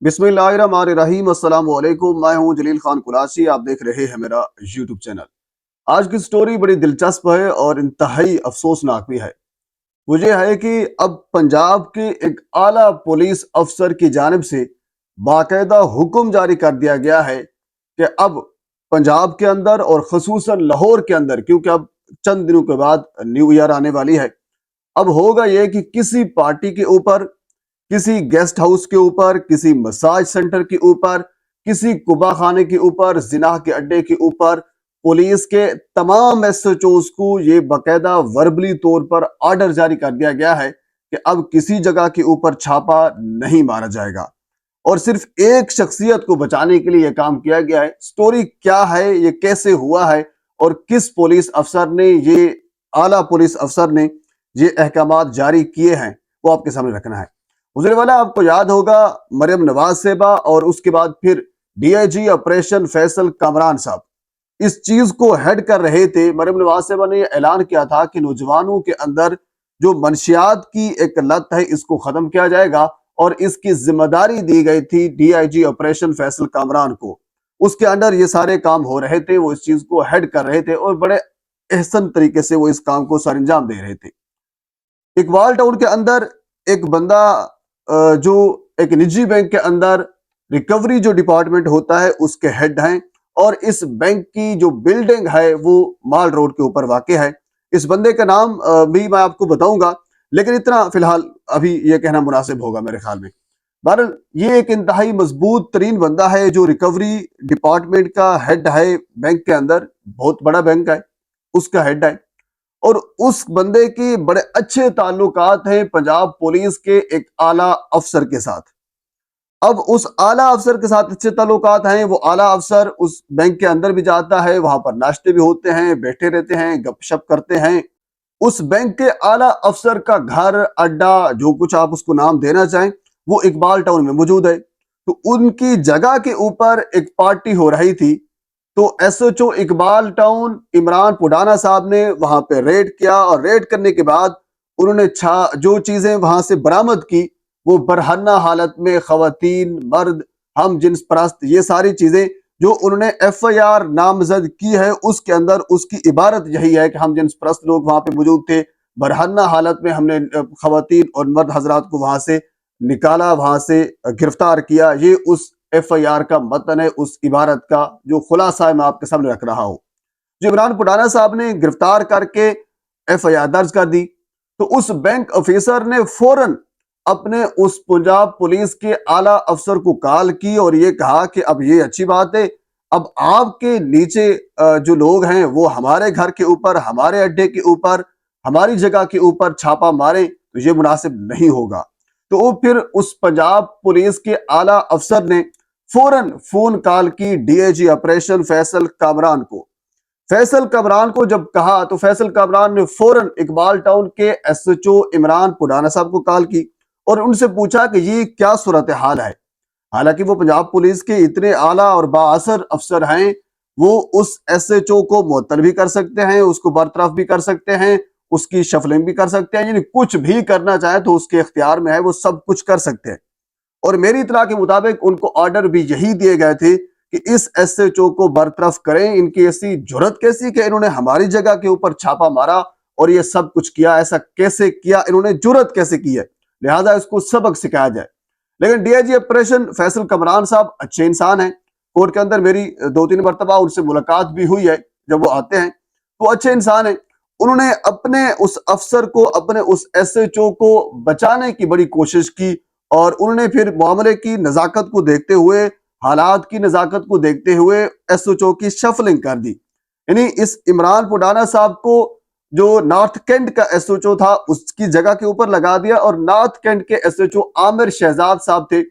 बिस्मिल्लाहिर्रहमानिर्रहीम। अस्सलाम वालेकुम। मैं हूं जलील खान कुलासी। आप देख रहे हैं मेरा यूट्यूब चैनल। आज की स्टोरी बड़ी दिलचस्प है और इंतहाई अफसोसनाक भी है। वो ये है कि अब पंजाब के एक आला पुलिस अफसर की जानिब से बाकायदा हुक्म जारी कर दिया गया है कि अब पंजाब के अंदर और खसूसन लाहौर के अंदर, क्योंकि अब चंद दिनों के बाद न्यू ईयर आने वाली है, अब होगा ये कि किसी पार्टी के ऊपर, किसी गेस्ट हाउस के ऊपर, किसी मसाज सेंटर के ऊपर, किसी कुबा खाने के ऊपर, जिना के अड्डे के ऊपर पुलिस के तमाम एसएचओस को ये बाकायदा वर्बली तौर पर ऑर्डर जारी कर दिया गया है कि अब किसी जगह के ऊपर छापा नहीं मारा जाएगा। और सिर्फ एक शख्सियत को बचाने के लिए यह काम किया गया है। स्टोरी क्या है, ये कैसे हुआ है और किस पुलिस अफसर ने, ये आला पुलिस अफसर ने ये अहकामात जारी किए हैं, वो आपके सामने रखना है। गुजरे वाला आपको याद होगा, मरियम नवाज साहबा और उसके बाद फिर डीआईजी ऑपरेशन फैसल कामरान साहब इस चीज को हेड कर रहे थे। मरियम नवाज साहबा ने ऐलान किया था कि नौजवानों के अंदर जो मनशियात की एक लत है, इसको खत्म किया जाएगा और इसकी जिम्मेदारी दी गई थी डीआईजी ऑपरेशन फैसल कामरान को। उसके अंडर ये सारे काम हो रहे थे, वो इस चीज को हेड कर रहे थे और बड़े एहसन तरीके से वो इस काम को सर अंजाम दे रहे थे। इकबाल टाउन के अंदर एक बंदा जो एक निजी बैंक के अंदर रिकवरी जो डिपार्टमेंट होता है उसके हेड हैं, और इस बैंक की जो बिल्डिंग है वो माल रोड के ऊपर वाक़ई है। इस बंदे का नाम भी मैं आपको बताऊंगा, लेकिन इतना फिलहाल अभी ये कहना मुनासिब होगा मेरे ख्याल में। बहरहाल ये एक इंतहाई मजबूत तरीन बंदा है जो रिकवरी डिपार्टमेंट का हेड है बैंक के अंदर, बहुत बड़ा बैंक है, उसका हेड है। और उस बंदे के बड़े अच्छे ताल्लुकात हैं पंजाब पुलिस के एक आला अफसर के साथ। अब उस आला अफसर के साथ अच्छे ताल्लुकात हैं, वो आला अफसर उस बैंक के अंदर भी जाता है, वहां पर नाश्ते भी होते हैं, बैठे रहते हैं, गपशप करते हैं। उस बैंक के आला अफसर का घर, अड्डा, जो कुछ आप उसको नाम देना चाहें, वो इकबाल टाउन में मौजूद है। तो उनकी जगह के ऊपर एक पार्टी हो रही थी, तो एसएचओ इकबाल टाउन इमरान पुडाना साहब ने वहां पे रेड किया और रेड करने के बाद उन्होंने जो चीजें वहां से बरामद की, वो बरहन्ना हालत में खवातीन, मर्द, हम जिन्स परस्त, ये सारी चीजें जो उन्होंने एफआईआर नामजद की है उसके अंदर उसकी इबारत यही है कि हम जिन्स परस्त लोग वहां पे मौजूद थे, बरहन्ना हालत में हमने खवातीन और मर्द हजरात को वहां से निकाला, वहां से गिरफ्तार किया। ये उस एफआईआर का मतन है, उस इबारत का जो खुलासा है मैं आपके सामने रख रहा हूं। जो इमरान पुडाना साहब ने गिरफ्तार करके एफआईआर दर्ज कर दी, तो उस बैंक ऑफिसर ने फौरन अपने उस पंजाब पुलिस के आला अफसर को कॉल की और ये कहा कि अब ये अच्छी बात है, अब आपके नीचे जो लोग हैं वो हमारे घर के ऊपर, हमारे अड्डे के ऊपर, हमारी जगह के ऊपर छापा मारे, तो ये मुनासिब नहीं होगा। तो वो फिर उस पंजाब पुलिस के आला अफसर ने फौरन फोन कॉल की डीआईजी ऑपरेशन फैसल कामरान को। फैसल कामरान को जब कहा तो फैसल कामरान ने फौरन इकबाल टाउन के एसएचओ इमरान पुडाना साहब को कॉल की और उनसे पूछा कि ये क्या सूरत हाल है। हालांकि वो पंजाब पुलिस के इतने आला और बाअसर अफसर हैं, वो उस एसएचओ को मुअत्तल भी कर सकते हैं, उसको बरतरफ भी कर सकते हैं, उसकी शफलिंग भी कर सकते हैं, यानी कुछ भी करना चाहे तो उसके इख्तियार में है, वो सब कुछ कर सकते हैं। और मेरी इत्तला के मुताबिक उनको ऑर्डर भी यही दिए गए थे कि इस एसएचओ को बरतरफ करें। इनकी ऐसी जुर्रत कैसी कि इन्होंने हमारी जगह के ऊपर छापा मारा और ये सब कुछ किया, ऐसा कैसे किया, इन्होंने जुर्रत कैसे की है, लिहाजा इसको सबक सिखाया जाए। लेकिन डीआईजी ऑपरेशन फैसल कामरान साहब अच्छे इंसान हैं। कोर्ट के अंदर मेरी 2-3 मरतबा उनसे मुलाकात भी हुई है, जब वो आते हैं तो अच्छे इंसान हैं। उन्होंने अपने उस अफसर को, अपने उस एसएचओ को बचाने की बड़ी कोशिश की और उन्होंने फिर मामले की नजाकत को देखते हुए, हालात की नजाकत को देखते हुए एसएचओ की शफलिंग कर दी। यानी इस इमरान पुडाना साहब को जो नॉर्थ कैंट का एसएचओ था उसकी जगह के ऊपर लगा दिया और नॉर्थ कैंट के एसएचओ आमिर शहजाद साहब थे,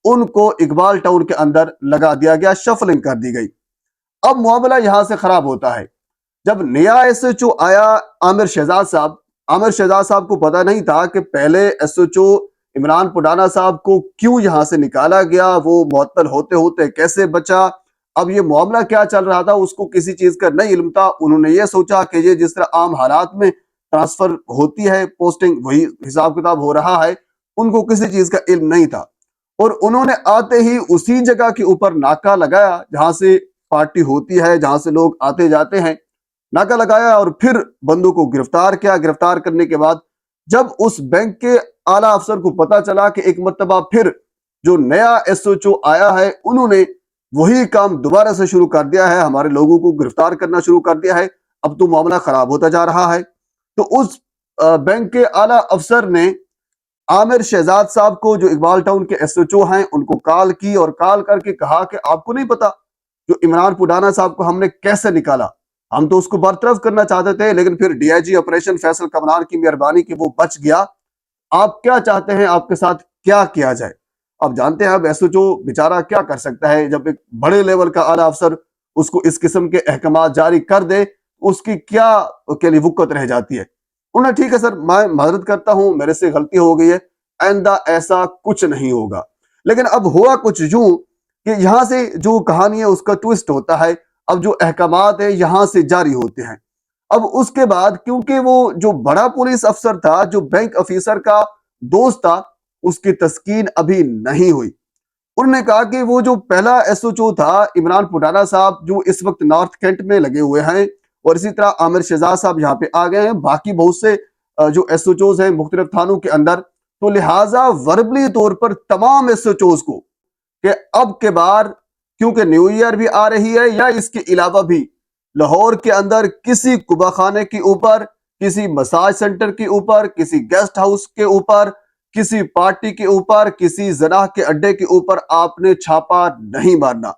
उनको इकबाल टाउन के अंदर लगा दिया गया, शफलिंग कर दी गई। अब मामला यहां से खराब होता है। जब नया एसएचओ आया आमिर शहजाद साहब को पता नहीं था कि पहले एसएचओ इमरान पुडाना साहब को क्यों यहां से निकाला गया, वो मुअत्तल होते होते कैसे बचा, अब ये मामला क्या चल रहा था उसको किसी चीज का नहीं इल्म था। उन्होंने ये सोचा कि ये जिस तरह आम हालात में ट्रांसफर होती है, पोस्टिंग, वही हिसाब किताब हो रहा है, उनको किसी चीज का इल्म नहीं था। اور انہوں نے آتے ہی اسی جگہ کے اوپر ناکا لگایا جہاں سے پارٹی ہوتی ہے، جہاں سے لوگ آتے جاتے ہیں، ناکا لگایا اور پھر بندوں کو گرفتار کیا۔ گرفتار کرنے کے بعد جب اس بینک کے اعلیٰ افسر کو پتا چلا کہ ایک مرتبہ پھر جو نیا ایس ایچ او آیا ہے انہوں نے وہی کام دوبارہ سے شروع کر دیا ہے، ہمارے لوگوں کو گرفتار کرنا شروع کر دیا ہے، اب تو معاملہ خراب ہوتا جا رہا ہے، تو اس بینک کے اعلیٰ افسر نے عامر شہزاد صاحب کو، جو اقبال ٹاؤن کے ایس ایچ او ہیں، ان کو کال کی اور کال کر کے کہا کہ آپ کو نہیں پتا جو عمران پڈانا صاحب کو ہم نے کیسے نکالا؟ ہم تو اس کو برطرف کرنا چاہتے تھے، لیکن پھر D I G operation Faisal Kamran کی مہربانی کی وہ بچ گیا۔ آپ کیا چاہتے ہیں، آپ کے ساتھ کیا کیا جائے؟ اب جانتے ہیں اب ایس ایچ او بیچارہ کیا کر سکتا ہے جب ایک بڑے لیول کا اعلیٰ افسر اس کو اس قسم کے احکامات جاری کر دے، اس کی کیا کے لیے وقت رہ جاتی ہے۔ انہوں نے ٹھیک ہے سر، میں معذرت کرتا ہوں، میرے سے غلطی ہو گئی ہے، آئندہ ایسا کچھ نہیں ہوگا۔ لیکن اب ہوا کچھ یوں کہ یہاں سے جو کہانی ہے اس کا ٹوسٹ ہوتا ہے، اب جو احکامات ہیں یہاں سے جاری ہوتے ہیں۔ اب اس کے بعد کیونکہ وہ جو بڑا پولیس افسر تھا، جو بینک افیسر کا دوست تھا، اس کی تسکین ابھی نہیں ہوئی۔ انہوں نے کہا کہ وہ جو پہلا ایس ایچ او تھا عمران پڈانا صاحب، جو اس وقت نارتھ کینٹ میں لگے ہوئے ہیں، اور اسی طرح عامر شہزاد صاحب یہاں پہ آ گئے ہیں، باقی بہت سے جو ایس ایچ اوز ہیں مختلف تھانوں کے اندر، تو لہٰذا وربلی طور پر تمام ایس ایچ اوز کو کہ اب کے بار کیونکہ نیو ایئر بھی آ رہی ہے، یا اس کے علاوہ بھی لاہور کے اندر کسی کبا خانے کے اوپر، کسی مساج سینٹر کے اوپر، کسی گیسٹ ہاؤس کے اوپر، کسی پارٹی کے اوپر، کسی زنا کے اڈے کے اوپر آپ نے چھاپا نہیں مارنا۔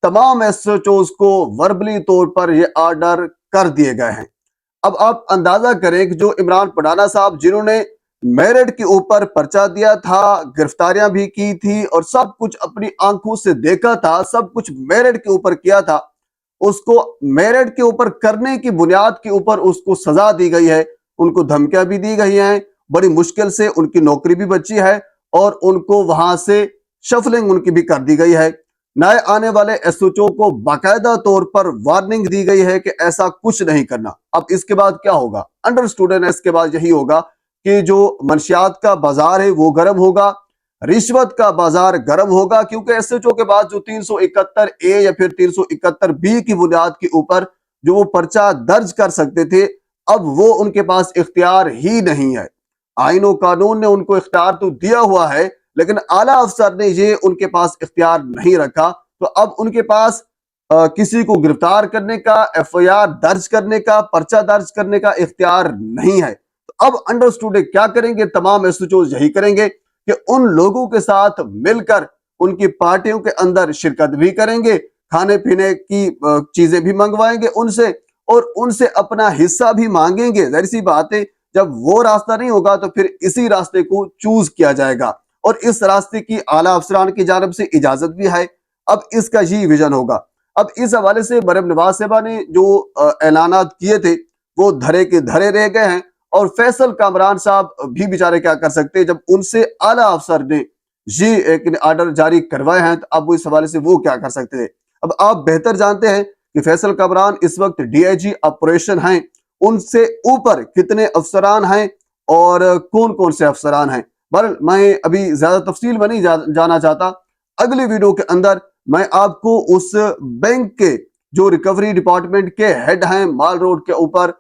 تمام ایس ایچ اوز کو وربلی طور پر یہ آرڈر کر دیے گئے ہیں۔ اب آپ اندازہ کریں کہ جو عمران پڈانا صاحب، جنہوں نے میرٹ کے اوپر پرچہ دیا تھا، گرفتاریاں بھی کی تھی اور سب کچھ اپنی آنکھوں سے دیکھا تھا، سب کچھ میرٹ کے اوپر کیا تھا، اس کو میرٹ کے اوپر کرنے کی بنیاد کے اوپر اس کو سزا دی گئی ہے، ان کو دھمکیاں بھی دی گئی ہیں، بڑی مشکل سے ان کی نوکری بھی بچی ہے، اور ان کو وہاں سے شفلنگ ان کی بھی کر دی گئی ہے۔ نئے آنے والے ایس ایچ او کو باقاعدہ طور پر وارننگ دی گئی ہے کہ ایسا کچھ نہیں کرنا۔ اب اس کے بعد کیا ہوگا؟ انڈرسٹوڈ ہے، اس کے بعد یہی ہوگا کہ جو منشیات کا بازار ہے وہ گرم ہوگا، رشوت کا بازار گرم ہوگا، کیونکہ ایس ایچ او کے بعد جو 371A یا پھر 371B کی بنیاد کے اوپر جو وہ پرچہ درج کر سکتے تھے، اب وہ ان کے پاس اختیار ہی نہیں ہے۔ آئین و قانون نے ان کو اختیار تو دیا ہوا ہے، لیکن اعلیٰ افسر نے یہ ان کے پاس اختیار نہیں رکھا، تو اب ان کے پاس کسی کو گرفتار کرنے کا، ایف آئی آر درج کرنے کا، پرچہ درج کرنے کا اختیار نہیں ہے۔ تو اب انڈرسٹوڈ کیا کریں گے؟ تمام ایس ایچ اوز یہی کریں گے کہ ان لوگوں کے ساتھ مل کر ان کی پارٹیوں کے اندر شرکت بھی کریں گے، کھانے پینے کی چیزیں بھی منگوائیں گے ان سے، اور ان سے اپنا حصہ بھی مانگیں گے۔ ظاہر سی بات ہے، جب وہ راستہ نہیں ہوگا تو پھر اسی راستے کو چوز کیا جائے گا، اور اس راستے کی اعلیٰ افسران کی جانب سے اجازت بھی ہے۔ اب اس کا یہی ویژن ہوگا۔ اب اس حوالے سے مریم نواز صاحبہ نے جو اعلانات کیے تھے وہ دھرے کے دھرے رہ گئے ہیں، اور فیصل کامران صاحب بھی بیچارے کیا کر سکتے جب ان سے اعلیٰ افسر نے یہ ایک آرڈر جاری کروائے ہیں، تو اب وہ اس حوالے سے وہ کیا کر سکتے تھے؟ اب آپ بہتر جانتے ہیں کہ فیصل کامران اس وقت ڈی آئی جی آپریشن ہیں، ان سے اوپر کتنے افسران ہیں اور کون کون سے افسران ہیں۔ بہرحال میں ابھی زیادہ تفصیل میں نہیں جانا چاہتا، اگلی ویڈیو کے اندر میں آپ کو اس بینک کے جو ریکوری ڈپارٹمنٹ کے ہیڈ ہیں، مال روڈ کے اوپر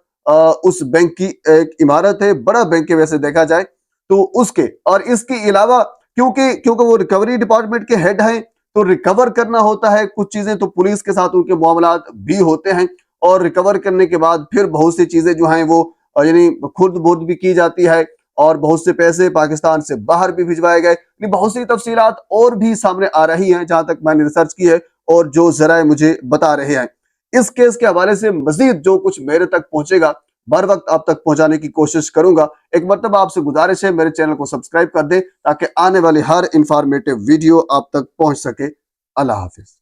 اس بینک کی ایک عمارت ہے، بڑا بینک ہے ویسے دیکھا جائے تو اس کے، اور اس کے علاوہ کیونکہ وہ ریکوری ڈپارٹمنٹ کے ہیڈ ہیں تو ریکور کرنا ہوتا ہے کچھ چیزیں، تو پولیس کے ساتھ ان کے معاملات بھی ہوتے ہیں، اور ریکور کرنے کے بعد پھر بہت سی چیزیں جو ہیں وہ یعنی خرد برد بھی کی جاتی ہے، اور بہت سے پیسے پاکستان سے باہر بھی بھجوائے گئے، یعنی بہت سی تفصیلات اور بھی سامنے آ رہی ہیں جہاں تک میں نے ریسرچ کی ہے اور جو ذرائع مجھے بتا رہے ہیں۔ اس کیس کے حوالے سے مزید جو کچھ میرے تک پہنچے گا بر وقت آپ تک پہنچانے کی کوشش کروں گا۔ ایک مرتبہ آپ سے گزارش ہے میرے چینل کو سبسکرائب کر دیں تاکہ آنے والی ہر انفارمیٹیو ویڈیو آپ تک پہنچ سکے۔ اللہ حافظ۔